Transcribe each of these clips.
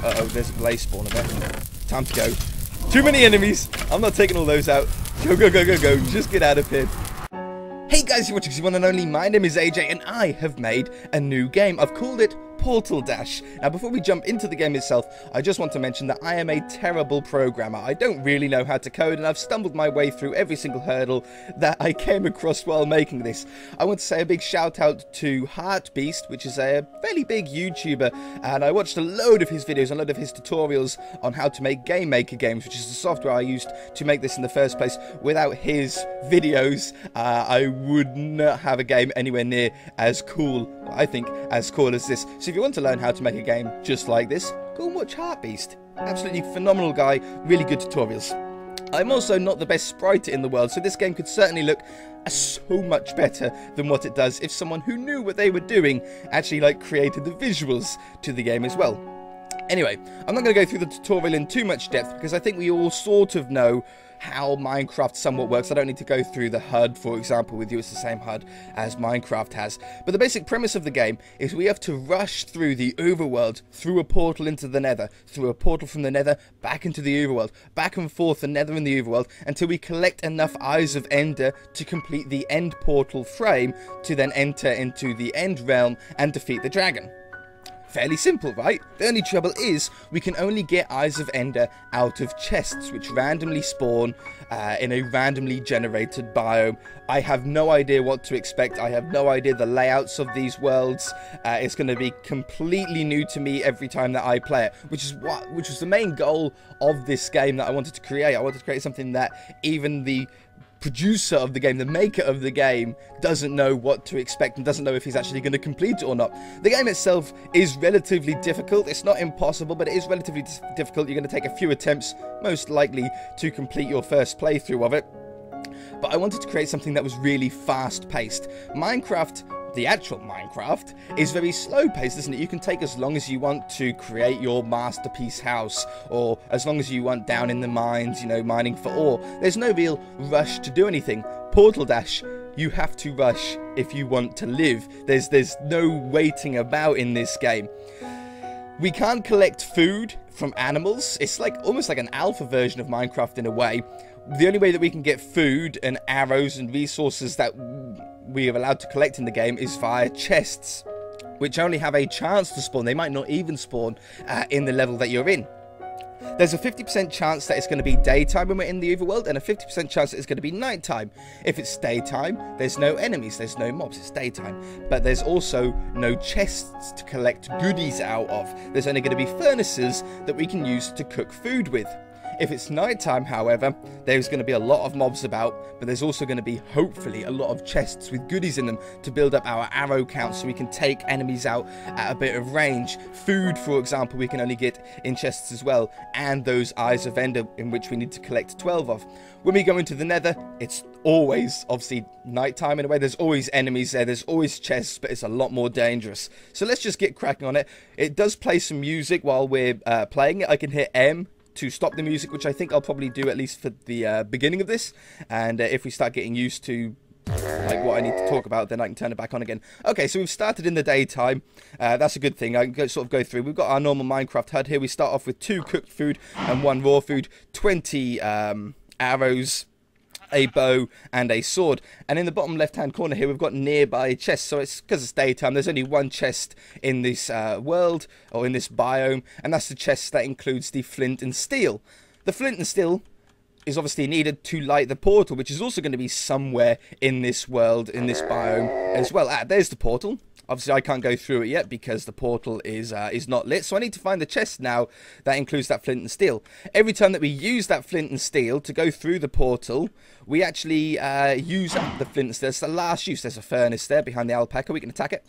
Uh-oh, there's a blaze spawner there. Time to go. Too many enemies. I'm not taking all those out. Go, go, go, go, go. Just get out of here. Hey guys, you're watching the one and only. My name is AJ and I have made a new game. I've called it Portal Dash. Now before we jump into the game itself, I just want to mention that I am a terrible programmer. I don't really know how to code and I've stumbled my way through every single hurdle that I came across while making this. I want to say a big shout out to HeartBeast, which is a fairly big YouTuber, and I watched a load of his videos, a load of his tutorials on how to make GameMaker games, which is the software I used to make this in the first place. Without his videos, I would not have a game anywhere near as cool, I think, as cool as this. So if you want to learn how to make a game just like this, go and watch HeartBeast. Absolutely phenomenal guy, really good tutorials. I'm also not the best sprite in the world, so this game could certainly look so much better than what it does if someone who knew what they were doing actually created the visuals to the game as well. Anyway, I'm not going to go through the tutorial in too much depth because I think we all sort of know how Minecraft somewhat works. I don't need to go through the HUD, for example, with you. It's the same HUD as Minecraft has. But the basic premise of the game is we have to rush through the overworld, through a portal into the nether, through a portal from the nether, back into the overworld, back and forth the nether and the overworld, until we collect enough Eyes of Ender to complete the end portal frame to then enter into the end realm and defeat the dragon. Fairly simple, right? The only trouble is we can only get Eyes of Ender out of chests, which randomly spawn in a randomly generated biome. I have no idea what to expect. I have no idea the layouts of these worlds. It's going to be completely new to me every time that I play it, which was the main goal of this game that I wanted to create. I wanted to create something that even the producer of the game, the maker of the game, doesn't know what to expect and doesn't know if he's actually going to complete it or not. The game itself is relatively difficult. It's not impossible, but it is relatively difficult. You're going to take a few attempts, most likely, to complete your first playthrough of it. But I wanted to create something that was really fast-paced. Minecraft, the actual Minecraft, is very slow-paced, isn't it? You can take as long as you want to create your masterpiece house, or as long as you want down in the mines, you know, mining for ore. There's no real rush to do anything. Portal Dash, you have to rush if you want to live. There's no waiting about in this game. We can't collect food from animals. It's almost like an alpha version of Minecraft in a way. The only way that we can get food and arrows and resources that we are allowed to collect in the game is via chests, which only have a chance to spawn. They might not even spawn in the level that you're in. There's a 50% chance that it's going to be daytime when we're in the overworld, and a 50% chance that it's going to be nighttime. If it's daytime, there's no enemies, there's no mobs, it's daytime. But there's also no chests to collect goodies out of. There's only going to be furnaces that we can use to cook food with. If it's nighttime, however, there's going to be a lot of mobs about, but there's also going to be, hopefully, a lot of chests with goodies in them to build up our arrow count so we can take enemies out at a bit of range. Food, for example, we can only get in chests as well, and those Eyes of Ender, in which we need to collect 12 of. When we go into the nether, it's always, obviously, nighttime in a way. There's always enemies there, there's always chests, but it's a lot more dangerous. So let's just get cracking on it. It does play some music while we're playing it. I can hit M to stop the music, which I think I'll probably do at least for the beginning of this, and if we start getting used to what I need to talk about, then I can turn it back on again. Okay, so we've started in the daytime. That's a good thing. I can sort of go through. We've got our normal Minecraft HUD here. We start off with 2 cooked food and 1 raw food, 20 arrows, a bow and a sword, and in the bottom left hand corner here we've got nearby chests. So it's because it's daytime, there's only 1 chest in this world, or in this biome, and that's the chest that includes the flint and steel. The flint and steel is obviously needed to light the portal, which is also going to be somewhere in this world, in this biome as well. There's the portal. Obviously, I can't go through it yet because the portal is not lit. So I need to find the chest now that includes that flint and steel. Every time that we use that flint and steel to go through the portal, we actually use up the flint and steel. It's the last use. There's a furnace there behind the alpaca. We can attack it.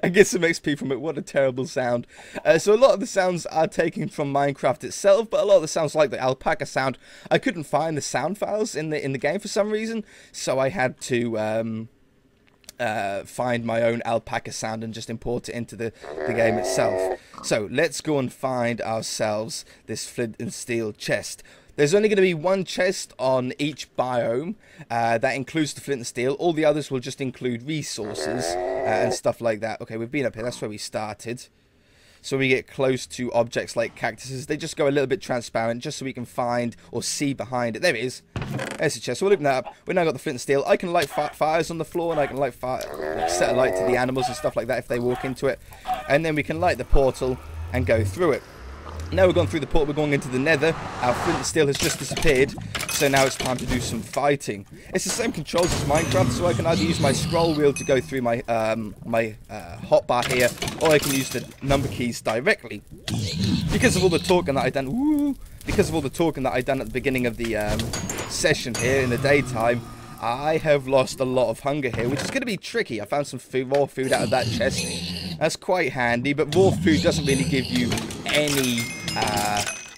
I get some XP from it. What a terrible sound. So a lot of the sounds are taken from Minecraft itself, but a lot of the sounds, like the alpaca sound, I couldn't find the sound files in the game for some reason, so I had to find my own alpaca sound and just import it into the game itself. So let's go and find ourselves this flint and steel chest. There's only going to be 1 chest on each biome that includes the flint and steel. All the others will just include resources and stuff like that. Okay, we've been up here. That's where we started. So when we get close to objects like cactuses, they just go a little bit transparent, just so we can find or see behind it. There it is. There's the chest. So we'll open that up. We've now got the flint and steel. I can light fires on the floor, and I can light set a light to the animals and stuff like that if they walk into it. And then we can light the portal and go through it. Now we've gone through the portal, we're going into the nether. Our flint and steel has just disappeared, so now it's time to do some fighting. It's the same controls as Minecraft, so I can either use my scroll wheel to go through my hotbar here, or I can use the number keys directly. Because of all the talking that I've done, because of all the talking that I've done at the beginning of the session here in the daytime, I have lost a lot of hunger here, which is going to be tricky. I found some raw food out of that chest. That's quite handy, but raw food doesn't really give you any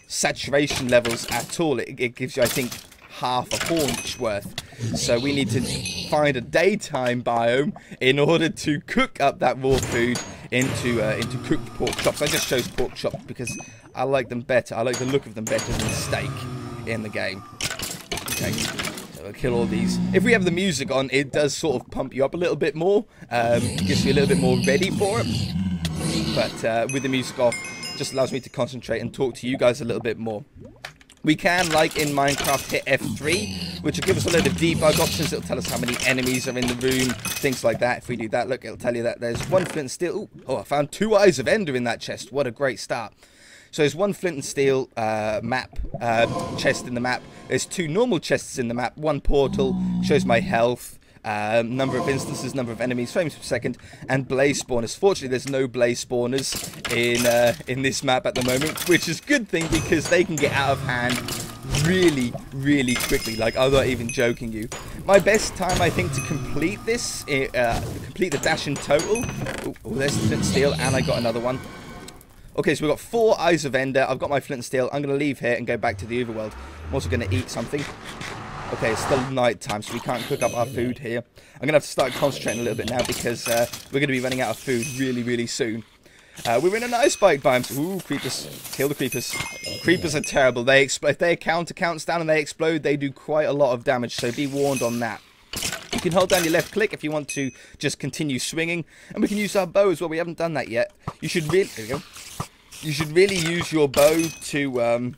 saturation levels at all. It gives you, I think, half a haunch worth. So we need to find a daytime biome in order to cook up that raw food into cooked pork chops. I just chose pork chops because I like them better. I like the look of them better than steak in the game. Okay. I'll kill all these. If we have the music on, it does sort of pump you up a little bit more. Gives you a little bit more ready for it. But with the music off, just allows me to concentrate and talk to you guys a little bit more. We can, like in Minecraft, hit F3, which will give us a load of debug options. It'll tell us how many enemies are in the room, things like that. If we do that, look, it'll tell you that there's one flint and steel. Oh, I found 2 eyes of Ender in that chest. What a great start. So there's one flint and steel chest in the map. There's 2 normal chests in the map. 1 portal, shows my health, number of instances, number of enemies, frames per second, and blaze spawners. Fortunately, there's no blaze spawners in this map at the moment, which is a good thing because they can get out of hand really, really quickly. Like, I'm not even joking you. My best time, I think, to complete this, complete the dash in total. Oh, there's the flint and steel, and I got another one. Okay, so we've got 4 eyes of Ender. I've got my flint and steel. I'm going to leave here and go back to the Overworld. I'm also going to eat something. Okay, it's still night time, so we can't cook up our food here. I'm going to have to start concentrating a little bit now because we're going to be running out of food really, really soon. We're in an ice spike biome. Ooh, creepers. Kill the creepers. Creepers are terrible. They explode. If their counter counts down and they explode, they do quite a lot of damage, so be warned on that. You can hold down your left click if you want to just continue swinging. And we can use our bow as well. We haven't done that yet. You should really... There we go. You should really use your bow to...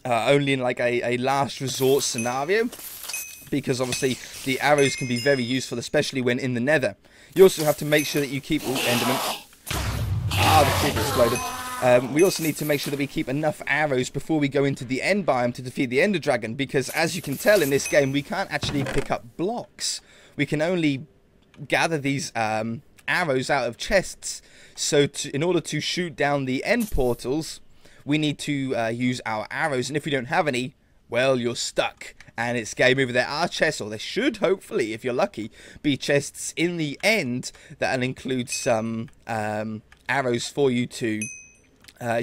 only in like a last resort scenario, because obviously the arrows can be very useful, especially when in the nether. You also have to make sure that you keep... Oh, Enderman. Ah, the creeper exploded. We also need to make sure that we keep enough arrows before we go into the end biome to defeat the Ender Dragon, because as you can tell in this game, we can't actually pick up blocks. We can only gather these arrows out of chests. So in order to shoot down the end portals, we need to use our arrows, and if we don't have any, well, you're stuck, and it's game over. There are chests, or there should, hopefully, if you're lucky, be chests in the end that'll include some arrows for you to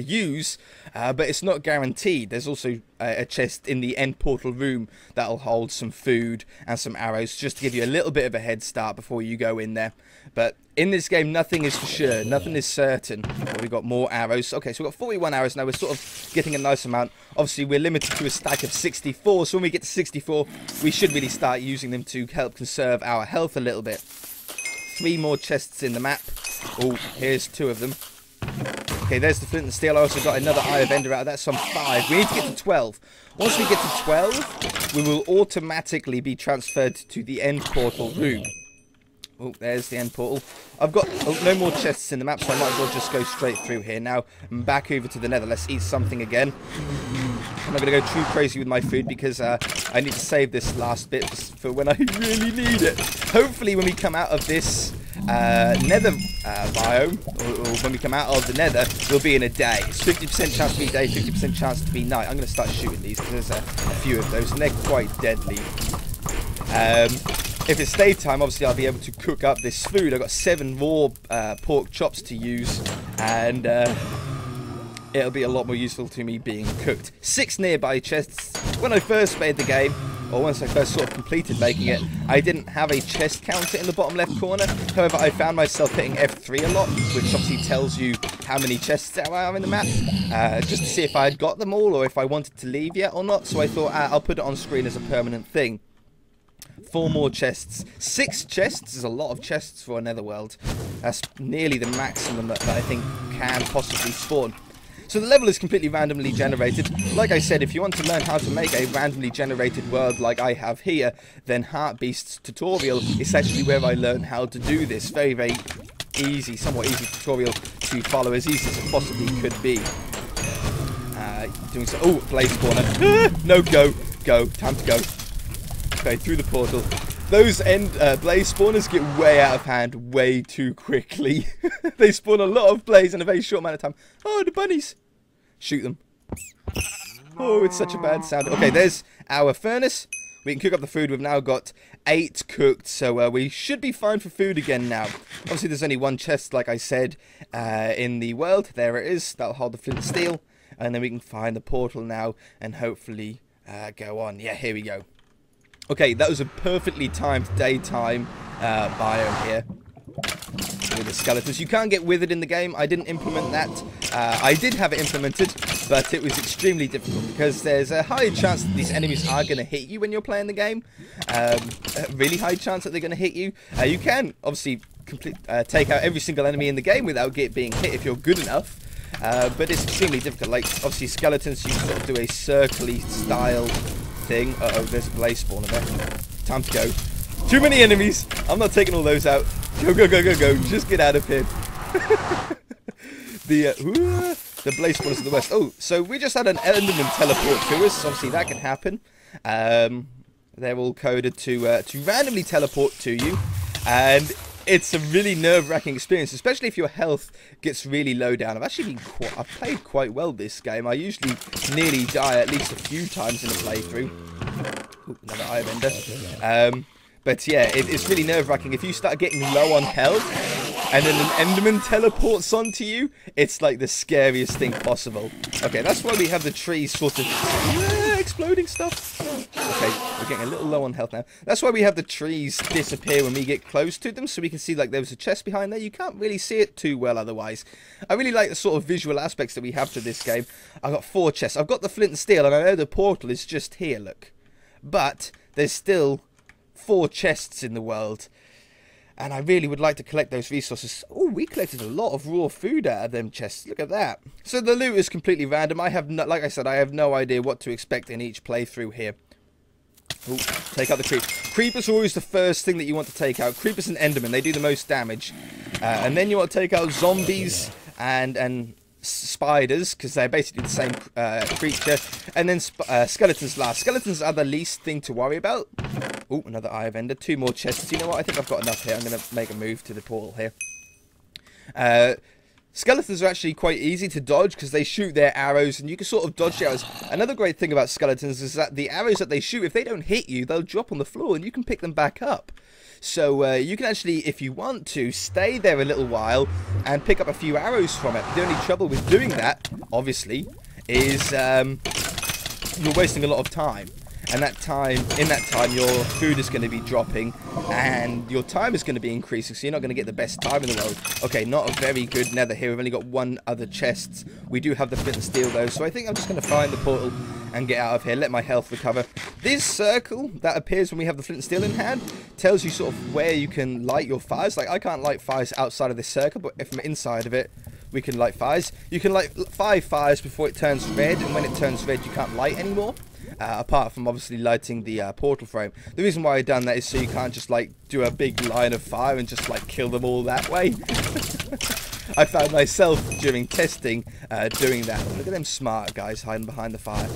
use, but it's not guaranteed. There's also a chest in the end portal room that'll hold some food and some arrows, just to give you a little bit of a head start before you go in there. But in this game, nothing is for sure. Nothing is certain. Well, we've got more arrows. Okay, so we've got 41 arrows now. We're sort of getting a nice amount. Obviously, we're limited to a stack of 64. So when we get to 64, we should really start using them to help conserve our health a little bit. 3 more chests in the map. Oh, here's 2 of them. Okay, there's the flint and steel. I also got another Eye of Ender out of that, so I'm 5. We need to get to 12. Once we get to 12, we will automatically be transferred to the end portal room. Oh, there's the end portal. I've got no more chests in the map, so I might as well just go straight through here. Now, I'm back over to the nether. Let's eat something again. I'm not going to go too crazy with my food because I need to save this last bit for when I really need it. Hopefully, when we come out of this nether biome, or when we come out of the nether, we'll be in a day. It's 50% chance to be day, 50% chance to be night. I'm going to start shooting these because there's a few of those, and they're quite deadly. If it's daytime, obviously I'll be able to cook up this food. I've got 7 raw pork chops to use, and it'll be a lot more useful to me being cooked. 6 nearby chests. When I first made the game, or once I first sort of completed making it, I didn't have a chest counter in the bottom left corner. However, I found myself hitting F3 a lot, which obviously tells you how many chests there are in the map, just to see if I had got them all, or if I wanted to leave yet or not. So I thought I'll put it on screen as a permanent thing. 4 more chests. 6 chests is a lot of chests for a netherworld. That's nearly the maximum that I think can possibly spawn. So the level is completely randomly generated. Like I said, if you want to learn how to make a randomly generated world like I have here, then HeartBeast's tutorial is actually where I learned how to do this. Very, very easy, somewhat easy tutorial to follow, as easy as it possibly could be. Doing so. Oh, blaze spawner. No, go. Time to go. Okay, through the portal. Those blaze spawners get way out of hand way too quickly. They spawn a lot of blaze in a very short amount of time. Oh, the bunnies. Shoot them. Oh, it's such a bad sound. Okay, there's our furnace. We can cook up the food. We've now got 8 cooked, so we should be fine for food again now. Obviously, there's only one chest, like I said, in the world. There it is. That'll hold the flint and steel. And then we can find the portal now and hopefully go on. Yeah, here we go. Okay, that was a perfectly timed daytime biome here with the skeletons. You can't get withered in the game. I didn't implement that. I did have it implemented, but it was extremely difficult because there's a high chance that these enemies are going to hit you when you're playing the game. A really high chance that they're going to hit you. You can obviously take out every single enemy in the game without being hit if you're good enough. But it's extremely difficult. Like, obviously, skeletons, you sort of do a circly style thing. Uh-oh, there's a blaze spawner there. Time to go. Too many enemies. I'm not taking all those out. Go. Just get out of here. The blaze spawners to the west. Oh, so we just had an enderman teleport to us. Obviously, that can happen. They're all coded to randomly teleport to you. And it's a really nerve-wracking experience, especially if your health gets really low down. I've played quite well this game. I usually nearly die at least a few times in a playthrough. Ooh, another iron ender. But yeah, it's really nerve-wracking. If you start getting low on health and then an enderman teleports onto you, it's like the scariest thing possible. Okay, that's why we have the trees sort of exploding stuff. Okay, we're getting a little low on health now. That's why we have the trees disappear when we get close to them, so we can see like there was a chest behind there. You can't really see it too well otherwise. I really like the sort of visual aspects that we have to this game. I've got 4 chests. I've got the flint and steel, and I know the portal is just here, look. But there's still 4 chests in the world. And I really would like to collect those resources. Oh, we collected a lot of raw food out of them chests. Look at that. So the loot is completely random. I have no, like I said, I have no idea what to expect in each playthrough here. Ooh, take out the creep. Creepers are always the first thing that you want to take out. Creepers and endermen, they do the most damage. And then you want to take out zombies and spiders, because they're basically the same creature. And then skeletons last. Skeletons are the least thing to worry about. Oh, another eye of ender. 2 more chests. You know what? I think I've got enough here. I'm going to make a move to the portal here. Skeletons are actually quite easy to dodge because they shoot their arrows and you can sort of dodge the arrows. Another great thing about skeletons is that the arrows that they shoot, if they don't hit you, they'll drop on the floor and you can pick them back up. So you can actually, if you want to, stay there a little while and pick up a few arrows from it. The only trouble with doing that, obviously, is you're wasting a lot of time. And in that time, your food is going to be dropping, and your time is going to be increasing, so you're not going to get the best time in the world. Okay, not a very good nether here. We've only got 1 other chest. We do have the flint and steel, though, so I think I'm just going to find the portal and get out of here, let my health recover. This circle that appears when we have the flint and steel in hand tells you sort of where you can light your fires. Like, I can't light fires outside of this circle, but if I'm inside of it, we can light fires. You can light 5 fires before it turns red, and when it turns red, you can't light anymore. Apart from obviously lighting the portal frame. The reason why I've done that is so you can't just like do a big line of fire and just like kill them all that way. I found myself during testing doing that. Look at them smart guys hiding behind the fire.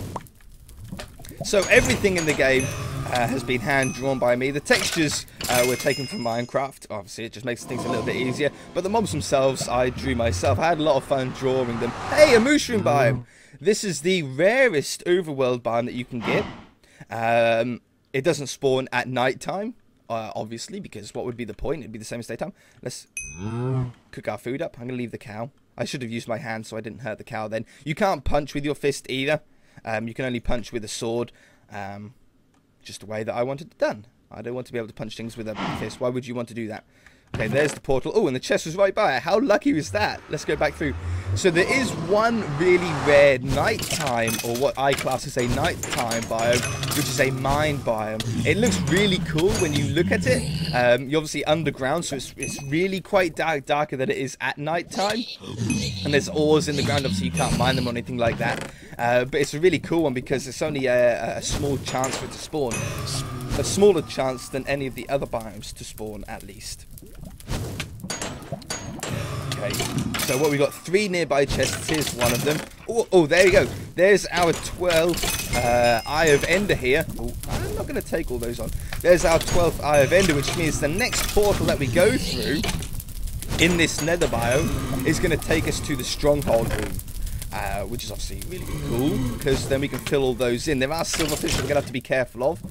So everything in the game has been hand drawn by me. The textures were taken from Minecraft. Obviously it just makes things a little bit easier. But the mobs themselves I drew myself. I had a lot of fun drawing them. Hey, a mushroom biome! This is the rarest overworld biome that you can get. It doesn't spawn at night time, obviously, because what would be the point? It'd be the same as daytime. Let's cook our food up. I'm going to leave the cow. I should have used my hand so I didn't hurt the cow then. You can't punch with your fist either. You can only punch with a sword. Just the way that I wanted it done. I don't want to be able to punch things with a fist. Why would you want to do that? Okay, there's the portal. Oh, and the chest was right by it. How lucky was that? Let's go back through. So there is one really rare nighttime, or what I class as a nighttime biome, which is a mine biome. It looks really cool when you look at it. You're obviously underground, so it's really quite dark, darker than it is at nighttime. And there's ores in the ground, obviously you can't mine them or anything like that. But it's a really cool one because it's only a small chance for it to spawn. A smaller chance than any of the other biomes to spawn, at least. Okay, so what we got, 3 nearby chests. Here's one of them. Oh, there you go. There's our 12 Eye of Ender here. Oh, I'm not going to take all those on. There's our 12th Eye of Ender, which means the next portal that we go through in this nether biome is going to take us to the Stronghold room. Which is obviously really cool, because then we can fill all those in. There are silverfish that we're going to have to be careful of.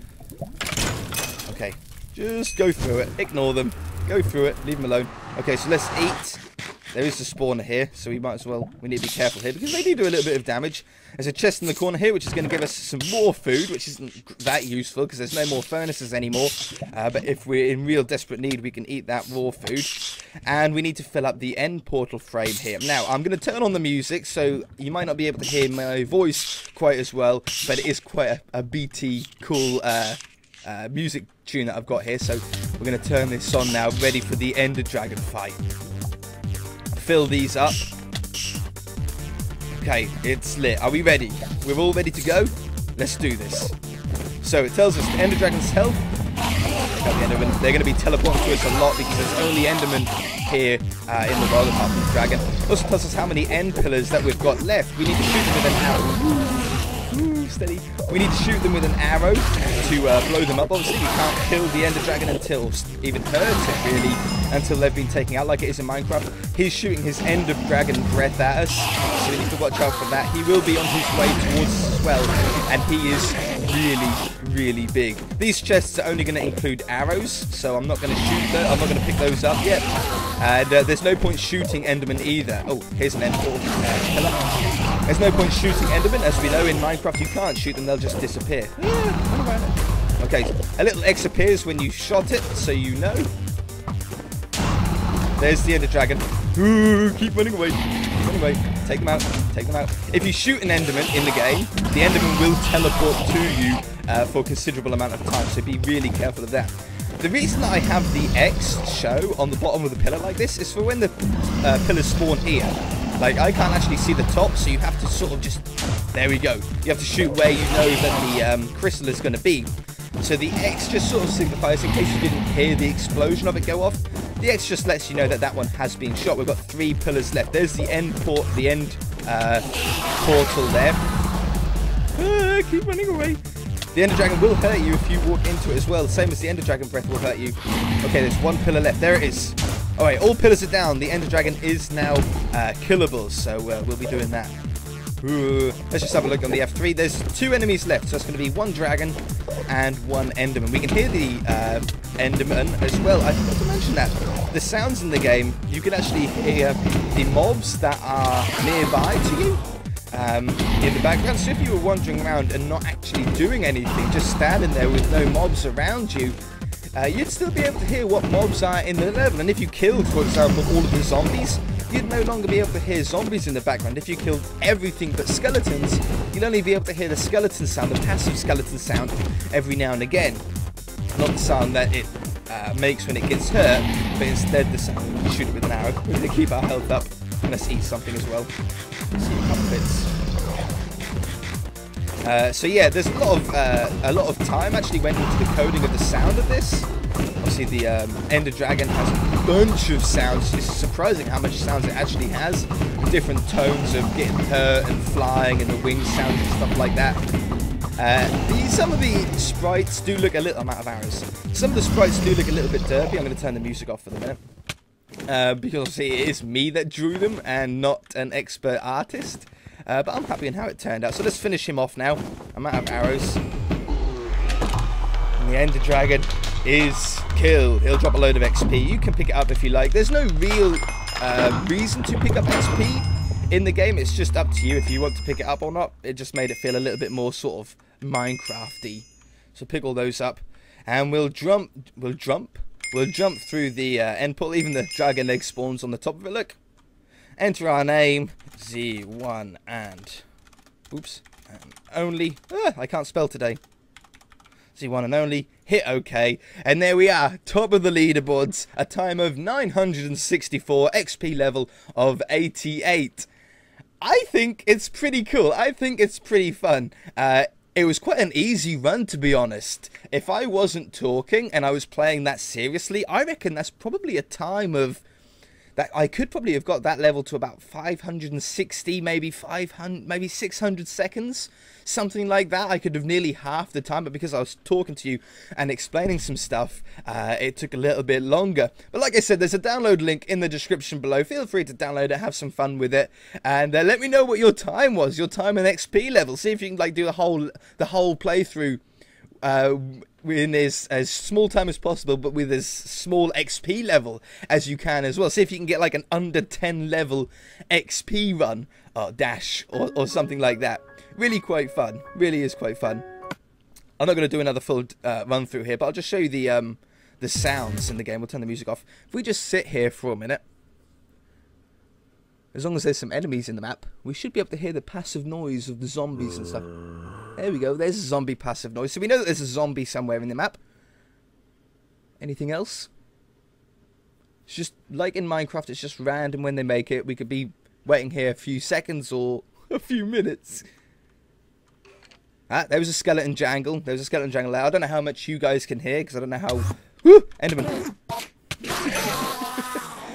Okay, just go through it. Ignore them. Go through it. Leave them alone. Okay, so let's eat. There is a spawner here, so we might as well, we need to be careful here, because they do a little bit of damage. There's a chest in the corner here, which is going to give us some more food, which isn't that useful, because there's no more furnaces anymore. But if we're in real desperate need, we can eat that raw food. And we need to fill up the end portal frame here. Now, I'm going to turn on the music, so you might not be able to hear my voice quite as well, but it is quite a BT cool music tune that I've got here. So we're going to turn this on now, ready for the Ender Dragon fight. Fill these up. Okay, it's lit. Are we ready? We're all ready to go? Let's do this. So it tells us the Ender Dragon's health. They're going to be teleporting to us a lot because there's only Endermen here in the world apart from the dragon. It also tells us how many end pillars that we've got left. We need to shoot them with an arrow. Steady. We need to shoot them with an arrow to blow them up. Obviously, we can't kill the Ender Dragon until, even hurt it really, until they've been taken out like it is in Minecraft. He's shooting his Ender Dragon breath at us, so we need to watch out for that. He will be on his way towards us as well, and he is really big. These chests are only going to include arrows, so I'm not going to shoot them. I'm not going to pick those up yet. And there's no point shooting Enderman either. Oh, here's an Ender killer. There's no point shooting Enderman, as we know in Minecraft you can't shoot them, they'll just disappear. Okay, a little X appears when you shot it, so you know. There's the Ender Dragon. Ooh, keep running away. Keep running away. Take them out. Take them out. If you shoot an Enderman in the game, the Enderman will teleport to you for a considerable amount of time, so be really careful of that. The reason that I have the X show on the bottom of the pillar like this is for when the pillars spawn here. Like, I can't actually see the top, so you have to sort of just... There we go. You have to shoot where you know that the crystal is going to be. So the X just sort of signifies, in case you didn't hear the explosion of it go off, the X just lets you know that that one has been shot. We've got 3 pillars left. There's the end portal there. Keep running away. The Ender Dragon will hurt you if you walk into it as well. Same as the Ender Dragon breath will hurt you. Okay, there's 1 pillar left. There it is. Alright, all pillars are down. The Ender Dragon is now killable, so we'll be doing that. Ooh. Let's just have a look on the F3. There's 2 enemies left, so it's going to be 1 dragon and 1 Enderman. We can hear the Enderman as well. I forgot to mention that. The sounds in the game, you can actually hear the mobs that are nearby to you in the background. So if you were wandering around and not actually doing anything, just standing there with no mobs around you, you'd still be able to hear what mobs are in the level. And if you killed, for example, all of the zombies, you'd no longer be able to hear zombies in the background. If you killed everything but skeletons, you'd only be able to hear the skeleton sound, the passive skeleton sound, every now and again. Not the sound that it makes when it gets hurt, but instead the sound when you shoot it with an arrow. We're going to keep our health up. And let's eat something as well. Let's see a couple bits. So yeah, there's a lot of time actually went into the coding of the sound of this. Obviously the Ender Dragon has a bunch of sounds. It's surprising how much sounds it actually has. Different tones of getting hurt and flying and the wing sounds and stuff like that. Some of the sprites do look a little... I'm out of arrows. Some of the sprites do look a little bit derpy. I'm going to turn the music off for the minute. Because obviously it is me that drew them and not an expert artist. But I'm happy in how it turned out. So let's finish him off now. I'm out of arrows. And the Ender Dragon is killed. He'll drop a load of XP. You can pick it up if you like. There's no real reason to pick up XP in the game. It's just up to you if you want to pick it up or not. It just made it feel a little bit more sort of Minecraft-y. So pick all those up. And we'll jump through the end portal. Even the dragon leg spawns on the top of it. Look. Enter our name. Z1 and... Oops. And only... I can't spell today. Z1 and only. hit OK, and there we are, top of the leaderboards, a time of 964, XP level of 88. I think it's pretty cool. I think it's pretty fun. It was quite an easy run, to be honest. If I wasn't talking and I was playing that seriously, I reckon that's probably a time of... that I could probably have got that level to about 560, maybe 500, maybe 600 seconds. Something like that. I could have nearly half the time, but because I was talking to you and explaining some stuff, it took a little bit longer. But like I said, there's a download link in the description below. Feel free to download it, have some fun with it, and let me know what your time was, your time and XP level. See if you can like do the whole playthrough in as small time as possible, but with as small XP level as you can as well. See if you can get like an under 10 level XP run, or dash, or something like that. Really quite fun. Really is quite fun. I'm not going to do another full run through here, but I'll just show you the sounds in the game. We'll turn the music off. If we just sit here for a minute, as long as there's some enemies in the map, we should be able to hear the passive noise of the zombies and stuff. There we go. There's a zombie passive noise. So we know that there's a zombie somewhere in the map. Anything else? It's just like in Minecraft, it's just random when they make it. We could be waiting here a few seconds or a few minutes. Ah, there was a skeleton jangle. There was a skeleton jangle there. I don't know how much you guys can hear, because I don't know how... Woo! Enderman.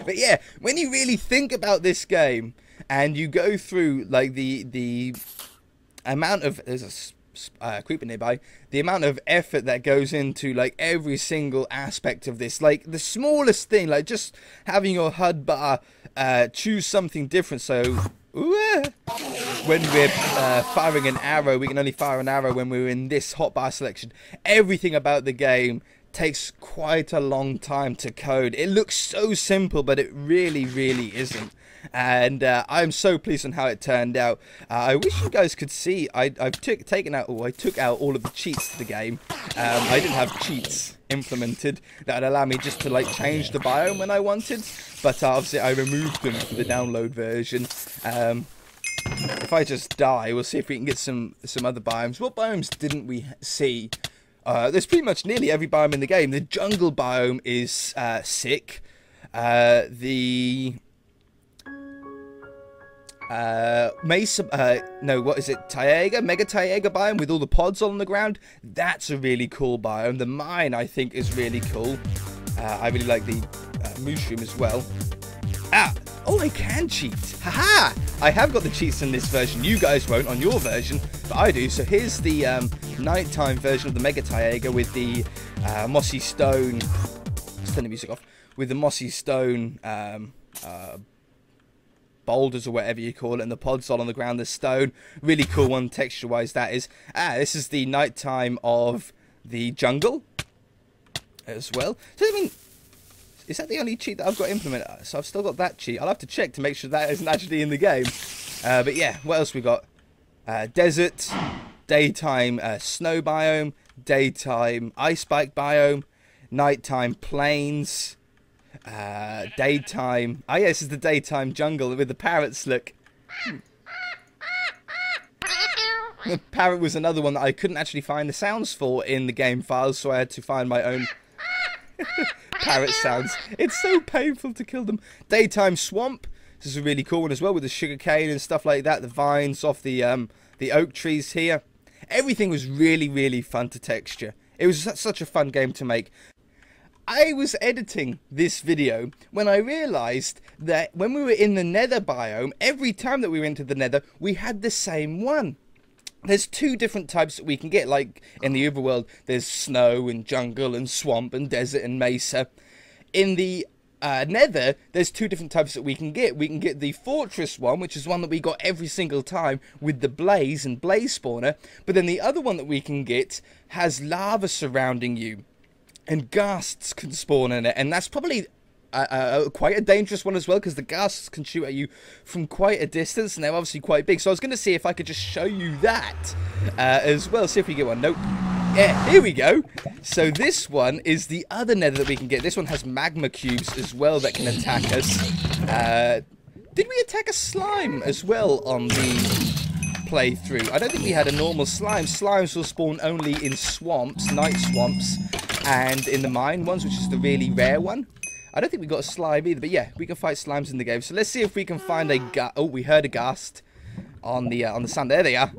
But yeah, when you really think about this game, and you go through, like, the amount of... There's a creeper nearby. The amount of effort that goes into, like, every single aspect of this. Like, the smallest thing, like, just having your HUD bar choose something different, so... When we're firing an arrow, we can only fire an arrow when we're in this hotbar selection. Everything about the game takes quite a long time to code. It looks so simple, but it really, really isn't. And I'm so pleased on how it turned out. I wish you guys could see. I took out all of the cheats to the game. I didn't have cheats implemented that would allow me just to like change the biome when I wanted, but obviously I removed them for the download version. If I just die, we'll see if we can get some other biomes. What biomes didn't we see? There's pretty much nearly every biome in the game. The jungle biome is sick. The Mesa, no, what is it? Taiga, Mega Taiga biome with all the pods on the ground. That's a really cool biome. The mine, I think, is really cool. I really like the mushroom as well. Oh, I can cheat. Haha! I have got the cheats in this version. You guys won't on your version, but I do. So here's the nighttime version of the Mega Taiga with the mossy stone. Let's turn the music off. With the mossy stone boulders or whatever you call it, and the pods all on the ground, the stone. Really cool one texture-wise, that is. This is the nighttime of the jungle as well. So, I mean, is that the only cheat that I've got implemented? So I've still got that cheat. I'll have to check to make sure that isn't actually in the game. But yeah, what else we got? Desert, daytime snow biome, daytime ice spike biome, nighttime plains, daytime... Oh yeah, this is the daytime jungle with the parrots, look. The parrot was another one that I couldn't actually find the sounds for in the game files, so I had to find my own parrot sounds. It's so painful to kill them. Daytime swamp. This is a really cool one as well, with the sugar cane and stuff like that. The vines off the oak trees here. Everything was really, really fun to texture. It was such a fun game to make. I was editing this video when I realised that when we were in the nether biome, every time that we went to the nether, we had the same one. There's two different types that we can get, like in the overworld, there's snow and jungle and swamp and desert and mesa. In the nether, there's two different types that we can get. We can get the fortress one, which is one that we got every single time with the blaze and blaze spawner. But then the other one that we can get has lava surrounding you. And ghasts can spawn in it, and that's probably quite a dangerous one as well, because the ghasts can shoot at you from quite a distance, and they're obviously quite big. So I was going to see if I could just show you that as well. See if we get one. Nope. Yeah, here we go. So this one is the other nether that we can get. This one has magma cubes as well that can attack us. Did we attack a slime as well on the playthrough? I don't think we had a normal slime. Slimes will spawn only in swamps, night swamps. and in the mine ones, which is the really rare one. I don't think we got a slime either, but yeah, we can fight slimes in the game. So let's see if we can find a oh, we heard a ghast on the sand. There they are.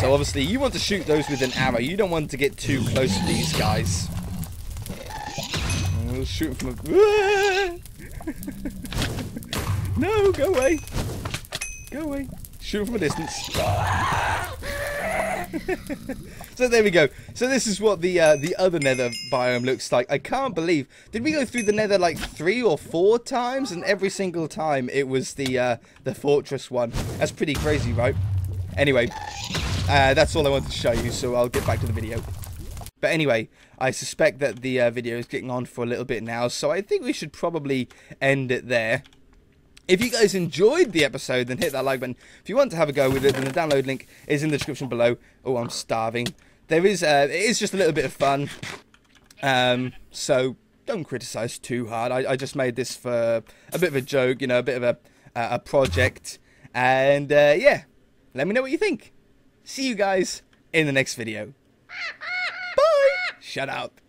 So obviously you want to shoot those with an arrow. You don't want to get too close to these guys. We'll shoot from a... No, go away. Go away. Shoot from a distance. So there we go. So this is what the other nether biome looks like. I can't believe. Did we go through the nether like 3 or 4 times? And every single time it was the fortress one. That's pretty crazy, right? Anyway, that's all I wanted to show you. So I'll get back to the video. But anyway, I suspect that the video is getting on for a little bit now. So I think we should probably end it there. If you guys enjoyed the episode, then hit that like button. If you want to have a go with it, then the download link is in the description below. Oh, I'm starving. It is just a little bit of fun. So don't criticize too hard. I just made this for a bit of a joke, you know, a bit of a project. And yeah, let me know what you think. See you guys in the next video. Bye. Shut up.